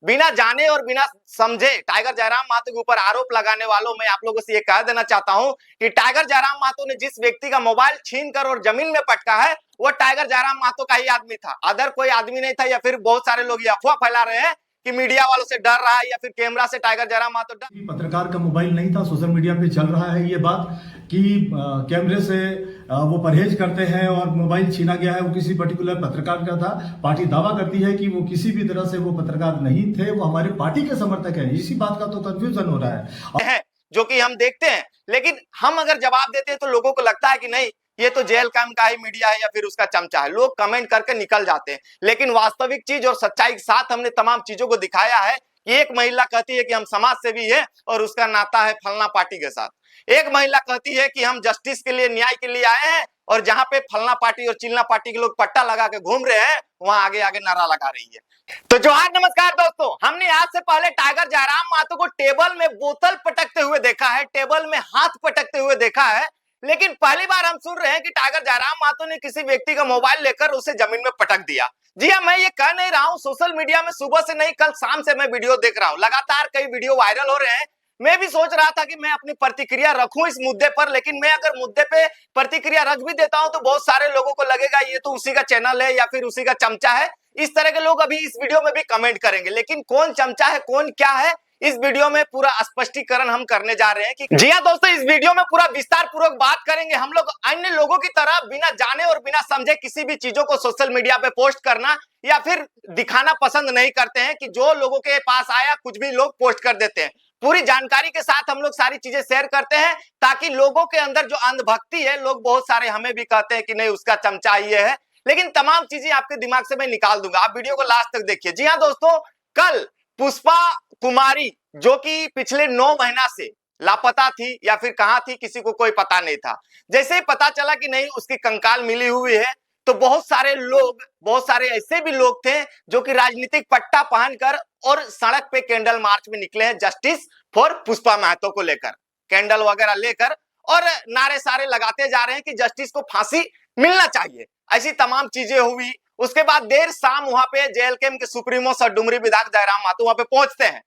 बिना जाने और बिना समझे टाइगर जयराम महतो के ऊपर आरोप लगाने वालों में आप लोगों से ये कह देना चाहता हूं कि टाइगर जयराम महतो ने जिस व्यक्ति का मोबाइल छीनकर और जमीन में पटका है वो टाइगर जयराम महतो का ही आदमी था, अदर कोई आदमी नहीं था। या फिर बहुत सारे लोग ये अफवाह फैला रहे हैं कि मीडिया वालों से डर रहा है या फिर कैमरा से टाइगर जयराम महतो डर। पत्रकार का मोबाइल नहीं था, सोशल मीडिया पे चल रहा है ये बात कि कैमरे से वो परहेज करते हैं और मोबाइल छीना गया है वो किसी पर्टिकुलर पत्रकार का था। पार्टी दावा करती है कि वो किसी भी तरह से वो पत्रकार नहीं थे, वो हमारे पार्टी के समर्थक हैं। इसी बात का तो कंफ्यूजन हो रहा है जो कि हम देखते हैं, लेकिन हम अगर जवाब देते हैं तो लोगों को लगता है कि नहीं ये तो जेल काम का ही मीडिया है या फिर उसका चमचा है, लोग कमेंट करके निकल जाते हैं। लेकिन वास्तविक चीज और सच्चाई के साथ हमने तमाम चीजों को दिखाया है कि एक महिला कहती है कि हम समाज सेवी है और उसका नाता है फलना पार्टी के साथ। एक महिला कहती है कि हम जस्टिस के लिए, न्याय के लिए आए हैं और जहां पे फलना पार्टी और चिलना पार्टी के लोग पट्टा लगा के घूम रहे हैं वहां आगे आगे नारा लगा रही है। तो जोहार नमस्कार दोस्तों, हमने आज से पहले टाइगर जयराम महतो को टेबल में बोतल पटकते हुए देखा है, टेबल में हाथ पटकते हुए देखा है, लेकिन पहली बार हम सुन रहे हैं कि टाइगर जयराम महतो ने किसी व्यक्ति का मोबाइल लेकर उसे जमीन में पटक दिया। जी हाँ, मैं ये कह नहीं रहा हूं, सोशल मीडिया में सुबह से नहीं कल शाम से मैं वीडियो देख रहा हूं, लगातार कई वीडियो वायरल हो रहे हैं। मैं भी सोच रहा था कि मैं अपनी प्रतिक्रिया रखूं इस मुद्दे पर, लेकिन मैं अगर मुद्दे पे प्रतिक्रिया रख भी देता हूं तो बहुत सारे लोगों को लगेगा ये तो उसी का चैनल है या फिर उसी का चमचा है। इस तरह के लोग अभी इस वीडियो में भी कमेंट करेंगे, लेकिन कौन चमचा है कौन क्या है इस वीडियो में पूरा स्पष्टीकरण हम करने जा रहे हैं कि जी हाँ दोस्तों, इस वीडियो में पूरा विस्तार पूर्वक बात करेंगे। हम लोग अन्य लोगों की तरह बिना जाने और बिना समझे किसी भी चीजों को सोशल मीडिया पे पोस्ट करना या फिर दिखाना पसंद नहीं करते हैं कि जो लोगों के पास आया कुछ भी लोग पोस्ट कर देते हैं। पूरी जानकारी के साथ हम लोग सारी चीजें शेयर करते हैं ताकि लोगों के अंदर जो अंधभक्ति है, लोग बहुत सारे हमें भी कहते हैं कि नहीं उसका चमचा ये है, लेकिन तमाम चीजें आपके दिमाग से मैं निकाल दूंगा। आप वीडियो को लास्ट तक देखिए। जी हाँ दोस्तों, कल पुष्पा कुमारी जो कि पिछले 9 महीना से लापता थी या फिर कहां थी किसी को कोई पता नहीं था, जैसे ही पता चला कि नहीं उसकी कंकाल मिली हुई है तो बहुत सारे ऐसे भी लोग थे जो कि राजनीतिक पट्टा पहनकर और सड़क पे कैंडल मार्च में निकले हैं जस्टिस फॉर पुष्पा महतो को लेकर, कैंडल वगैरह लेकर और नारे सारे लगाते जा रहे हैं कि जस्टिस को फांसी मिलना चाहिए। ऐसी तमाम चीजें हुई। उसके बाद देर शाम वहां पे जेएलकेएम के सुप्रीमो सर डुमरी विधायक जयराम महतो वहां पे पहुंचते हैं।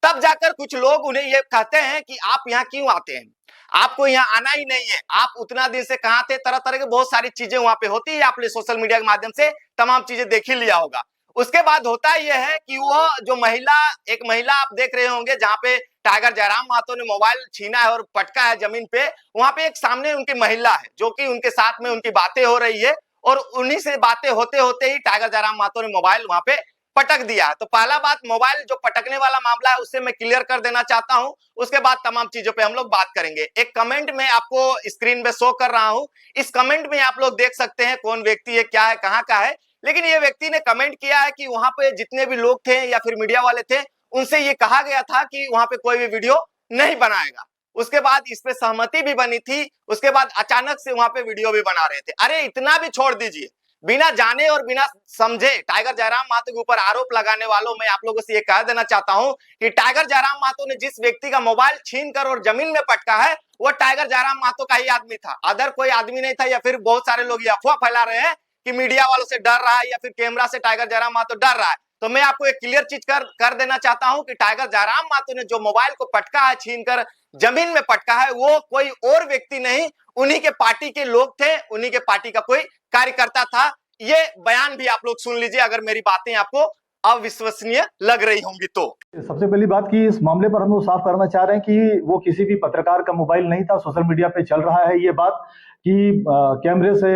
तब जाकर कुछ लोग उन्हें ये कहते हैं कि आप यहाँ क्यों आते हैं, आपको यहाँ आना ही नहीं है, आप उतना दिन से कहां थे। तरह तरह की बहुत सारी चीजें वहां पे होती है, आपने सोशल मीडिया के माध्यम से तमाम चीजें देख ही लिया होगा। उसके बाद होता यह है कि वह जो एक महिला आप देख रहे होंगे जहां पे टाइगर जयराम महतो ने मोबाइल छीना है और पटका है जमीन पे, वहां पे एक सामने उनकी महिला है जो कि उनके साथ में उनकी बातें हो रही है और उन्हीं से बातें होते होते ही टाइगर जयराम महतो ने मोबाइल वहां पे पटक दिया। तो पहला बात, मोबाइल जो पटकने वाला मामला है उससे मैं क्लियर कर देना चाहता हूं, उसके बाद तमाम चीजों पे हम लोग बात करेंगे। एक कमेंट में आपको स्क्रीन पे शो कर रहा हूं, इस कमेंट में आप लोग देख सकते हैं कौन व्यक्ति है, क्या है, कहां का है। लेकिन ये व्यक्ति ने कमेंट किया है कि वहां पे जितने भी लोग थे या फिर मीडिया वाले थे उनसे ये कहा गया था कि वहां पे कोई भी वीडियो नहीं बनाएगा। उसके बाद इस पे सहमति भी बनी थी, उसके बाद अचानक से वहां पे वीडियो भी बना रहे थे। अरे इतना भी छोड़ दीजिए, बिना जाने और बिना समझे टाइगर जयराम महतो के ऊपर आरोप लगाने वालों में आप लोगों से ये कह देना चाहता हूं कि टाइगर जयराम महतो ने जिस व्यक्ति का मोबाइल छीनकर और जमीन में पटका है वो टाइगर जयराम महतो का ही आदमी था, अदर कोई आदमी नहीं था। या फिर बहुत सारे लोग ये अफवाह फैला रहे हैं कि मीडिया वालों से डर रहा है या फिर कैमरा से टाइगर जयराम महतो डर रहा है। तो मैं आपको एक क्लियर चीज कर देना चाहता हूं कि टाइगर जयराम महतो ने जो मोबाइल को पटका है, छीनकर जमीन में पटका है, वो कोई और व्यक्ति नहीं, उन्हीं के पार्टी के लोग थे, उन्हीं के पार्टी का कोई कार्यकर्ता था। ये बयान भी आप लोग सुन लीजिए अगर मेरी बातें आपको अविश्वसनीय लग रही होंगी तो। सबसे पहली बात कि इस मामले पर हम लोग साफ करना चाह रहे हैं कि वो किसी भी पत्रकार का मोबाइल नहीं था, सोशल मीडिया पे चल रहा है ये बात कि कैमरे से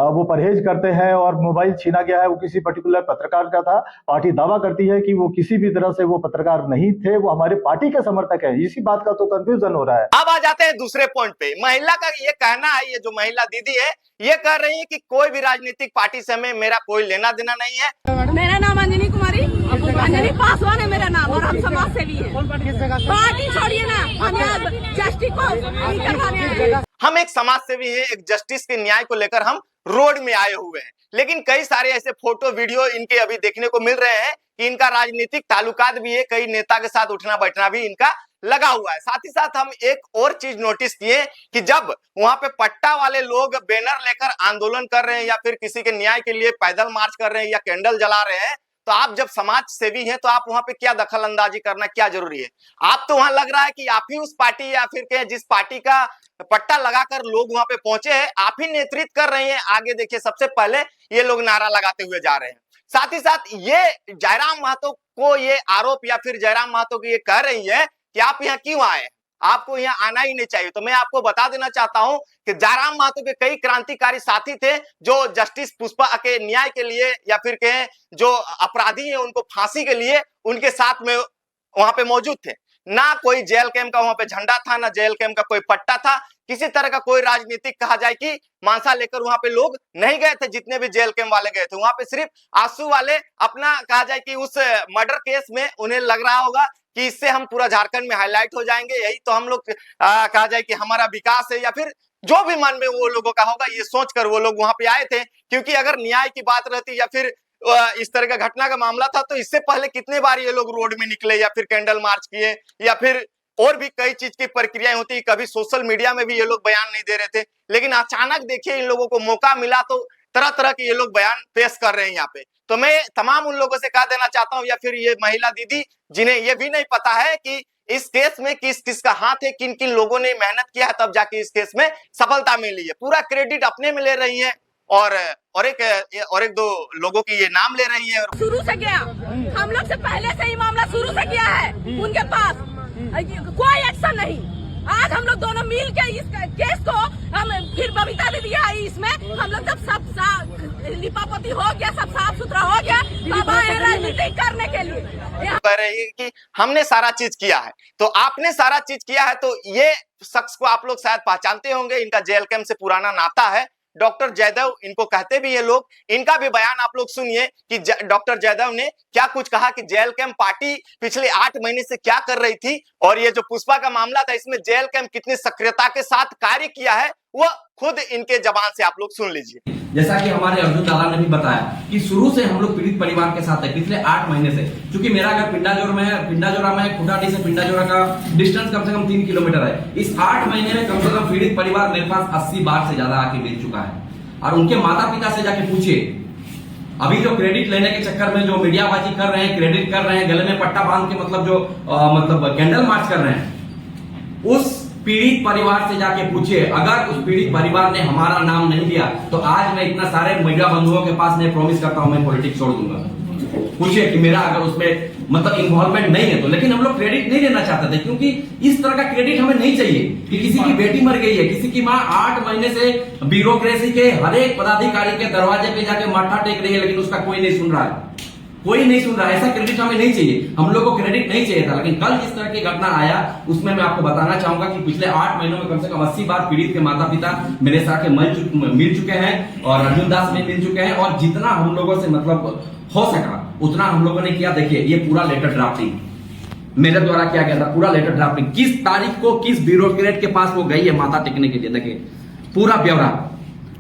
वो परहेज करते हैं और मोबाइल छीना गया है वो किसी पर्टिकुलर पत्रकार का था। पार्टी दावा करती है कि वो किसी भी तरह से वो पत्रकार नहीं थे, वो हमारे पार्टी के समर्थक है। इसी बात का तो कंफ्यूजन हो रहा है। अब आ जाते हैं दूसरे पॉइंट पे। महिला का ये कहना है, ये जो महिला दीदी है ये कह रही है कि कोई भी राजनीतिक पार्टी से हमें मेरा कोई लेना देना नहीं है। मेरा नाम अंजनी कुमारी, अंजनी पासवान है मेरा नाम और हम समाज सेवी है। पार्टी छोड़िए ना, हम जस्टिस को हम एक समाज सेवी है, एक जस्टिस के न्याय को लेकर हम रोड में आए हुए हैं। लेकिन कई सारे ऐसे फोटो वीडियो इनके अभी देखने को मिल रहे हैं कि इनका राजनीतिक ताल्लुकात भी है, कई नेता के साथ उठना बैठना भी इनका लगा हुआ है। साथ ही साथ हम एक और चीज नोटिस किए कि जब वहां पे पट्टा वाले लोग बैनर लेकर आंदोलन कर रहे हैं या फिर किसी के न्याय के लिए पैदल मार्च कर रहे हैं या कैंडल जला रहे हैं, तो तो आप जब समाज सेवी हैं तो आप वहां पे क्या दखल अंदाजी करना क्या जरूरी है? आप तो वहां लग रहा है कि आप ही उस पार्टी या फिर के जिस पार्टी का पट्टा लगाकर लोग वहां पे पहुंचे हैं, आप ही नेतृत्व कर रहे हैं। आगे देखिए, सबसे पहले ये लोग नारा लगाते हुए जा रहे हैं। साथ ही साथ ये जयराम महतो को ये आरोप या फिर जयराम महतो को ये कह रही है कि आप यहाँ क्यों आए, आपको यहाँ आना ही नहीं चाहिए। तो मैं आपको बता देना चाहता हूं कि जयराम महतो के कई क्रांतिकारी साथी थे जो जस्टिस पुष्पा के न्याय के लिए या फिर कहें जो अपराधी हैं उनको फांसी के लिए उनके साथ में वहां पे मौजूद थे। ना कोई जेल कैंप का वहां पे झंडा था, ना जेल कैंप का कोई पट्टा था, किसी तरह का कोई राजनीतिक कहा जाए कि मानसा लेकर वहां पे लोग नहीं गए थे। जितने भी जेल कैंप वाले गए थे वहां पे सिर्फ आंसू वाले अपना कहा जाए कि उस मर्डर केस में उन्हें लग रहा होगा कि इससे हम पूरा झारखंड में हाईलाइट हो जाएंगे, यही तो हम लोग कहा जाए कि हमारा विकास है, या फिर जो भी मन में वो लोगों का होगा, ये सोचकर वो लोग वहां पे आए थे। क्योंकि अगर न्याय की बात रहती या फिर इस तरह का घटना का मामला था तो इससे पहले कितने बार ये लोग रोड में निकले या फिर कैंडल मार्च किए या फिर और भी कई चीज की प्रक्रियाएं होती। कभी सोशल मीडिया में भी ये लोग बयान नहीं दे रहे थे, लेकिन अचानक देखिए इन लोगों को मौका मिला तो तरह तरह के ये लोग बयान पेश कर रहे हैं यहाँ पे। तो मैं तमाम उन लोगों से कह देना चाहता हूँ, या फिर ये महिला दीदी जिन्हें ये भी नहीं पता है कि इस केस में किस किस का हाथ है, किन किन लोगों ने मेहनत किया है, तब जाके इस केस में सफलता मिली है। पूरा क्रेडिट अपने में ले रही है और एक दो लोगों की ये नाम ले रही है। शुरू से गया, हम लोग से पहले से ही मामला शुरू से किया है उनके पास, कोई एक्शन नहीं। आज हम लोग दोनों मिल के इस केस को हम फिर बबीता दीदी आई, इसमें हम लोग जब सब लिपापोती हो गया, सब साफ सुथरा हो गया, तब आए राजनीति करने के लिए। कह रही है कि हमने सारा चीज किया है, तो आपने सारा चीज किया है तो ये शख्स को आप लोग शायद पहचानते होंगे, इनका जेल कैंप से पुराना नाता है। डॉक्टर जयदेव इनको कहते भी ये लोग, इनका भी बयान आप लोग सुनिए कि डॉक्टर जयदेव ने क्या कुछ कहा कि जेल कैंप पार्टी पिछले 8 महीने से क्या कर रही थी, और ये जो पुष्पा का मामला था इसमें जेल कैंप कितनी सक्रियता के साथ कार्य किया है वो खुद इनके जबान से आप लोग सुन लीजिए। जैसा कि हमारे अर्जुन दादा ने भी बताया कि शुरू से हम लोग पीड़ित परिवार के साथ है पिछले 8 महीने से। क्योंकि मेरा घर पिंडाजोर में है, पिंडाजोरा में खुटाटी से पिंडाजोरा का डिस्टेंस कम से कम 3 किलोमीटर है। इस 8 महीने में कम से कम पीड़ित परिवार मेरे पास 80 बार से ज्यादा आके मिल चुका है। और उनके माता पिता से जाके पूछिए, अभी जो क्रेडिट लेने के चक्कर में जो मीडियाबाजी कर रहे हैं, क्रेडिट कर रहे हैं, गले में पट्टा बांध के मतलब जो मतलब कैंडल मार्च कर रहे हैं, उस पीड़ित परिवार से जाके पूछिए। अगर उस पीड़ित परिवार ने हमारा नाम नहीं लिया तो आज मैं इतना सारे मीडिया बंधुओं के पास मैं प्रॉमिस करता हूं मैं पॉलिटिक्स छोड़ दूंगा। पूछिए कि मेरा अगर उसमें मतलब इन्वॉल्वमेंट नहीं है तो। लेकिन हम लोग क्रेडिट नहीं लेना चाहते थे, क्योंकि इस तरह का क्रेडिट हमें नहीं चाहिए कि किसी की बेटी मर गई है, किसी की माँ 8 महीने से ब्यूरोक्रेसी के हर एक पदाधिकारी के दरवाजे पे जाके माथा टेक रही है, लेकिन उसका कोई नहीं सुन रहा है, कोई नहीं सुन रहा है। ऐसा क्रेडिट हमें नहीं चाहिए, हम लोग को क्रेडिट नहीं चाहिए था। लेकिन कल जिस तरह की घटना आया उसमें मैं आपको बताना चाहूंगा कि पिछले 8 महीनों में कम से कम 80 बार पीड़ित के माता पिता मेरे साथ मिल चुके हैं और अर्जुन दास में मिल चुके हैं। और जितना हम लोगों से मतलब हो सका उतना हम लोगों ने किया। देखिए ये पूरा लेटर ड्राफ्टिंग मेरे द्वारा किया गया था, पूरा लेटर ड्राफ्टिंग किस तारीख को किस ब्यूरोक्रेट के पास वो गई है माता टेकने के लिए, देखिए पूरा ब्यौरा।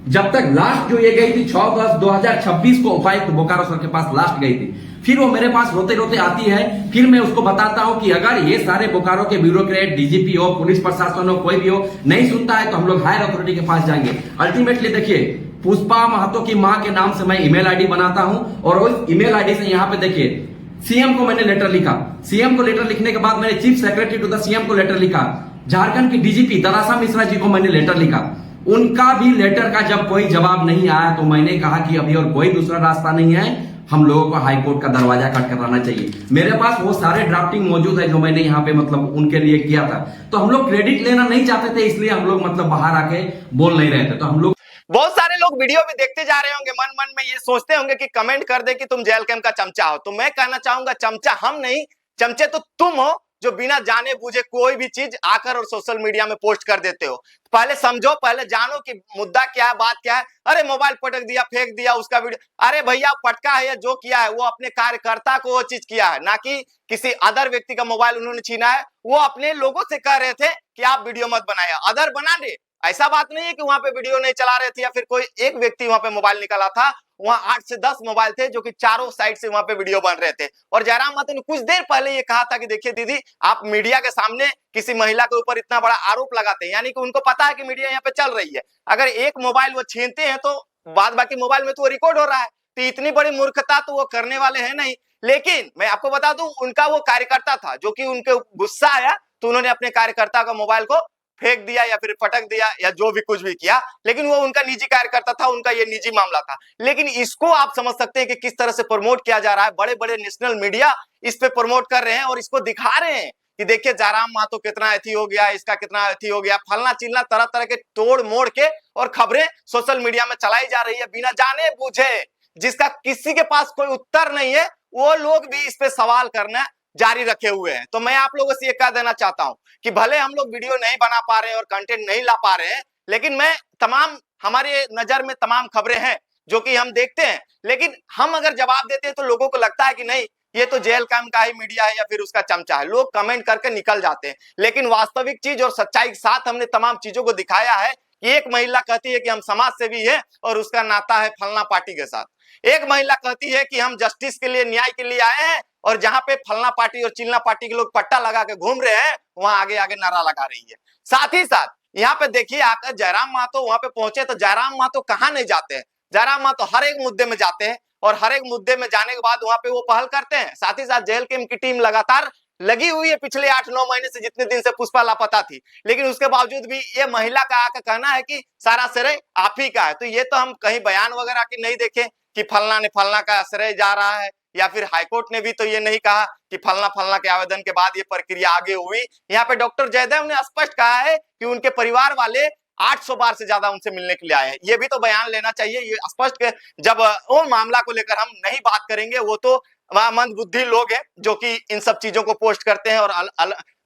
जब तक लास्ट जो ये गई थी 6/10/2026 को उपायुक्त बोकारो सर के पास लास्ट गई थी, फिर वो मेरे पास रोते रोते आती है। फिर मैं उसको बताता हूं कि अगर ये सारे बोकारो के ब्यूरोक्रेट, डीजीपी हो, पुलिस प्रशासन हो, कोई भी हो नहीं सुनता है तो हम लोग हायर अथॉरिटी के पास जाएंगे। अल्टीमेटली देखिए पुष्पा महतो की मां के नाम से मैं ईमेल आईडी बनाता हूं और उस ईमेल आईडी से यहाँ पे देखिए सीएम को मैंने लेटर लिखा। सीएम को लेटर लिखने के बाद मैंने chief secretary to the CM को लेटर लिखा। झारखंड की डीजीपी तरासा मिश्रा जी को मैंने लेटर लिखा, उनका भी लेटर का जब कोई जवाब नहीं आया तो मैंने कहा कि अभी और कोई दूसरा रास्ता नहीं है, हम लोगों को हाई कोर्ट का दरवाजा खटखटाना चाहिए। मेरे पास वो सारे ड्राफ्टिंग मौजूद है जो मैंने यहाँ पे मतलब उनके लिए किया था। तो हम लोग क्रेडिट लेना नहीं चाहते थे, इसलिए हम लोग मतलब बाहर आके बोल नहीं रहे थे। तो हम लोग बहुत सारे लोग वीडियो भी देखते जा रहे होंगे, मन मन में ये सोचते होंगे कि कमेंट कर दे कि तुम जेल कैंप का चमचा हो। तो मैं कहना चाहूंगा चमचा हम नहीं, चमचे तो तुम हो जो बिना जाने बूझे कोई भी चीज आकर और सोशल मीडिया में पोस्ट कर देते हो। पहले समझो, पहले जानो कि मुद्दा क्या है, बात क्या है। अरे मोबाइल पटक दिया, फेंक दिया उसका वीडियो, अरे भैया पटका है या जो किया है वो अपने कार्यकर्ता को वो चीज किया है, ना कि किसी अदर व्यक्ति का मोबाइल उन्होंने छीना है। वो अपने लोगों से कह रहे थे कि आप वीडियो मत बनाए, अदर बना दे। ऐसा बात नहीं है कि वहां पे वीडियो नहीं चला रहे थे या फिर कोई एक व्यक्ति वहां पे मोबाइल निकाला था। वहां 8 से 10 मोबाइल थे जो कि चारों साइड से वहां पे वीडियो बन रहे थे। और जयराम महतो ने कुछ देर पहले ये कहा था कि देखिए दीदी, आप मीडिया के सामने किसी महिला के ऊपर इतना बड़ा आरोप लगाते हैं, यानी कि उनको पता है कि मीडिया यहाँ पे चल रही है। अगर एक मोबाइल वो छीनते हैं तो बाद बाकी मोबाइल में तो वो रिकॉर्ड हो रहा है। तो इतनी बड़ी मूर्खता तो वो करने वाले हैं नहीं। लेकिन मैं आपको बता दूं, उनका वो कार्यकर्ता था जो कि उनके गुस्सा आया तो उन्होंने अपने कार्यकर्ता का मोबाइल को फेंक दिया या फिर पटक दिया या जो भी कुछ भी किया, लेकिन वो उनका निजी कार्यकर्ता था, उनका ये निजी मामला था। लेकिन इसको आप समझ सकते हैं कि किस तरह से प्रमोट किया जा रहा है। बड़े बड़े नेशनल मीडिया इस पे प्रमोट कर रहे हैं और इसको दिखा रहे हैं कि देखिए जयराम महतो कितना अथी हो गया, इसका कितना अथी हो गया, फलना चिलना तरह तरह के तोड़ मोड़ के और खबरें सोशल मीडिया में चलाई जा रही है बिना जाने बूझे, जिसका किसी के पास कोई उत्तर नहीं है। वो लोग भी इस पे सवाल करना जारी रखे हुए हैं। तो मैं आप लोगों से ये कह देना चाहता हूं कि भले हम लोग वीडियो नहीं बना पा रहे हैं और कंटेंट नहीं ला पा रहे हैं, लेकिन मैं तमाम हमारे नजर में तमाम खबरें हैं जो कि हम देखते हैं, लेकिन हम अगर जवाब देते हैं तो लोगों को लगता है कि नहीं ये तो जेल कैम का ही मीडिया है या फिर उसका चमचा है। लोग कमेंट करके निकल जाते हैं, लेकिन वास्तविक चीज और सच्चाई के साथ हमने तमाम चीजों को दिखाया है। एक महिला कहती है कि हम समाज सेवी है और उसका नाता है फलना पार्टी के साथ। एक महिला कहती है कि हम जस्टिस के लिए, न्याय के लिए आए हैं, और जहां पे फलना पार्टी और चिलना पार्टी के लोग पट्टा लगा के घूम रहे हैं वहां आगे आगे नारा लगा रही है। साथ ही साथ यहाँ पे देखिए आकर जयराम महतो वहां पे पहुंचे तो जयराम महतो कहाँ नहीं जाते हैं। जयराम महतो हर एक मुद्दे में जाते हैं और हर एक मुद्दे में जाने के बाद वहां पे वो पहल करते हैं। साथ ही साथ जेल की टीम लगातार लगी हुई है पिछले 8-9 महीने से, जितने दिन से पुष्पा लापता थी, लेकिन उसके बावजूद भी ये महिला का आकर कहना है कि सारा श्रेय आप ही का है। तो ये तो हम कहीं बयान वगैरह की नहीं देखे कि फलना ने फलना का श्रेय जा रहा है, या फिर हाईकोर्ट ने भी तो ये नहीं कहा कि फलना के आवेदन के बाद ये प्रक्रिया आगे हुई। यहाँ पे डॉक्टर जयदेव ने स्पष्ट कहा है कि उनके परिवार वाले 800 बार से ज्यादा उनसे मिलने के लिए आए हैं। ये भी तो बयान लेना चाहिए। ये स्पष्ट जब वो मामला को लेकर हम नहीं बात करेंगे, वो तो वहां मंदबुद्धि लोग हैं जो कि इन सब चीजों को पोस्ट करते हैं और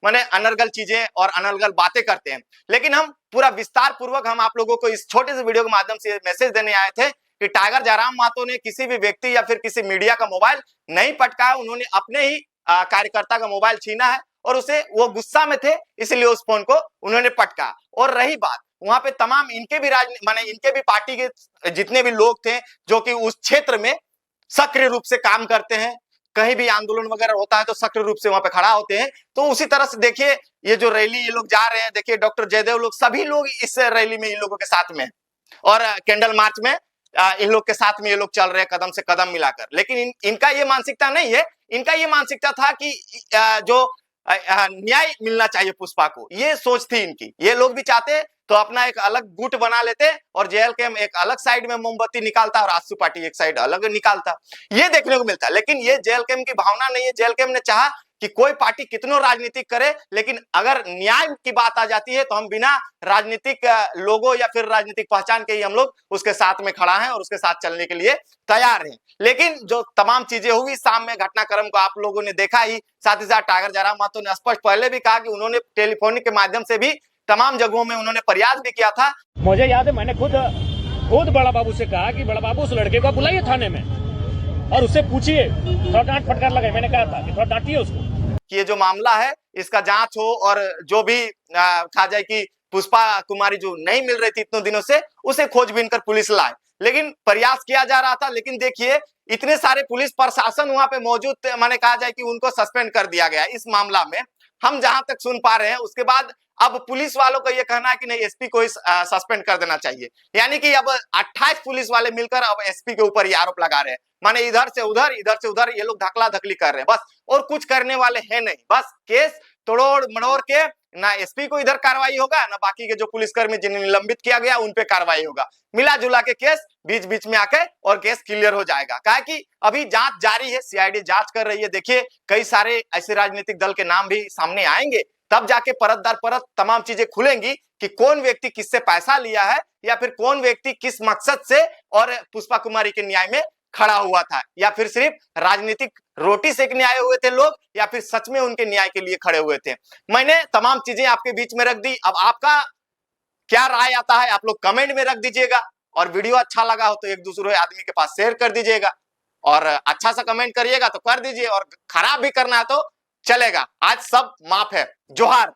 माने अनर्गल चीजें और अनर्गल बातें करते हैं। लेकिन हम पूरा विस्तार पूर्वक हम आप लोगों को इस छोटे से वीडियो के माध्यम से मैसेज देने आए थे कि टाइगर जयराम महतो ने किसी भी व्यक्ति या फिर किसी मीडिया का मोबाइल नहीं पटका, उन्होंने अपने ही कार्यकर्ता का मोबाइल छीना है और उसे वो गुस्सा में थे इसलिए उस फोन को उन्होंने पटका। और रही बात वहां पे तमाम इनके भी माने इनके भी पार्टी के जितने भी लोग थे जो कि उस क्षेत्र में सक्रिय रूप से काम करते हैं, कहीं भी आंदोलन वगैरह होता है तो सक्रिय रूप से वहां पे खड़ा होते हैं। तो उसी तरह से देखिए ये जो रैली ये लोग जा रहे हैं, देखिए डॉक्टर जयदेव लोग सभी लोग इस रैली में इन लोगों के साथ में और कैंडल मार्च में इन लोग के साथ में ये लोग चल रहे हैं कदम से कदम मिलाकर। लेकिन इनका ये मानसिकता नहीं है, इनका ये मानसिकता था कि जो न्याय मिलना चाहिए पुष्पा को, ये सोच थी इनकी। ये लोग भी चाहते तो अपना एक अलग गुट बना लेते और जेल कैम एक अलग साइड में मोमबत्ती निकालता और आसू पार्टी एक साइड अलग निकालता, ये देखने को मिलता। लेकिन ये जेल कैम की भावना नहीं है। जेल कैम ने चाहा कि कोई पार्टी कितनों राजनीतिक करे, लेकिन अगर न्याय की बात आ जाती है तो हम बिना राजनीतिक लोगों या फिर राजनीतिक पहचान के ही हम लोग उसके साथ में खड़ा हैं और उसके साथ चलने के लिए तैयार हैं। लेकिन जो तमाम चीजें हुई शाम में घटनाक्रम को आप लोगों ने देखा ही। साथ ही साथ टाइगर जयराम महतो ने स्पष्ट पहले भी कहा कि उन्होंने टेलीफोनिक के माध्यम से भी तमाम जगहों में उन्होंने प्रयास भी किया था। मुझे याद है मैंने खुद बड़ा बाबू से कहा कि बड़ा बाबू उस लड़के को बुलाइए थाने में और उससे पूछिए, थोड़ा डांट फटकार लगे। मैंने कहा था कि थोड़ा डांटिए उसको कि ये जो मामला है इसका जांच हो और जो भी कहा जाए कि पुष्पा कुमारी जो नहीं मिल रही थी इतने दिनों से, उसे खोजबीन कर पुलिस लाए। लेकिन प्रयास किया जा रहा था, लेकिन देखिए इतने सारे पुलिस प्रशासन वहां पे मौजूद थे, माने कहा जाए कि उनको सस्पेंड कर दिया गया इस मामला में। हम जहां तक सुन पा रहे हैं उसके बाद अब पुलिस वालों का ये कहना है कि नहीं एसपी को सस्पेंड कर देना चाहिए। यानी कि अब 28 पुलिस वाले मिलकर अब एसपी के ऊपर ये आरोप लगा रहे हैं। माने इधर से उधर ये लोग धकला धकली कर रहे हैं बस, और कुछ करने वाले हैं नहीं। बस केस तोड़ मड़ोड़ के ना एसपी को इधर कार्रवाई होगा ना बाकी के जो पुलिसकर्मी जिन्हें निलंबित किया गया उन पे कार्रवाई होगा। मिला जुला के केस बीच बीच में आके और केस क्लियर हो जाएगा। कहा कि अभी जांच जारी है, सीआईडी जांच कर रही है। देखिए कई सारे ऐसे राजनीतिक दल के नाम भी सामने आएंगे, तब जाके परत दर परत तमाम चीजें खुलेंगी कि कौन व्यक्ति किससे पैसा लिया है या फिर कौन व्यक्ति किस मकसद से और पुष्पा कुमारी के न्याय में खड़ा हुआ था, या फिर सिर्फ राजनीतिक रोटी सेकने आए हुए थे लोग, या फिर सच में उनके न्याय के लिए खड़े हुए थे। मैंने तमाम चीजें आपके बीच में रख दी। अब आपका क्या राय आता है आप लोग कमेंट में रख दीजिएगा, और वीडियो अच्छा लगा हो तो एक दूसरे आदमी के पास शेयर कर दीजिएगा, और अच्छा सा कमेंट करिएगा तो कर दीजिए, और खराब भी करना है तो चलेगा। आज सब माफ है। जोहार।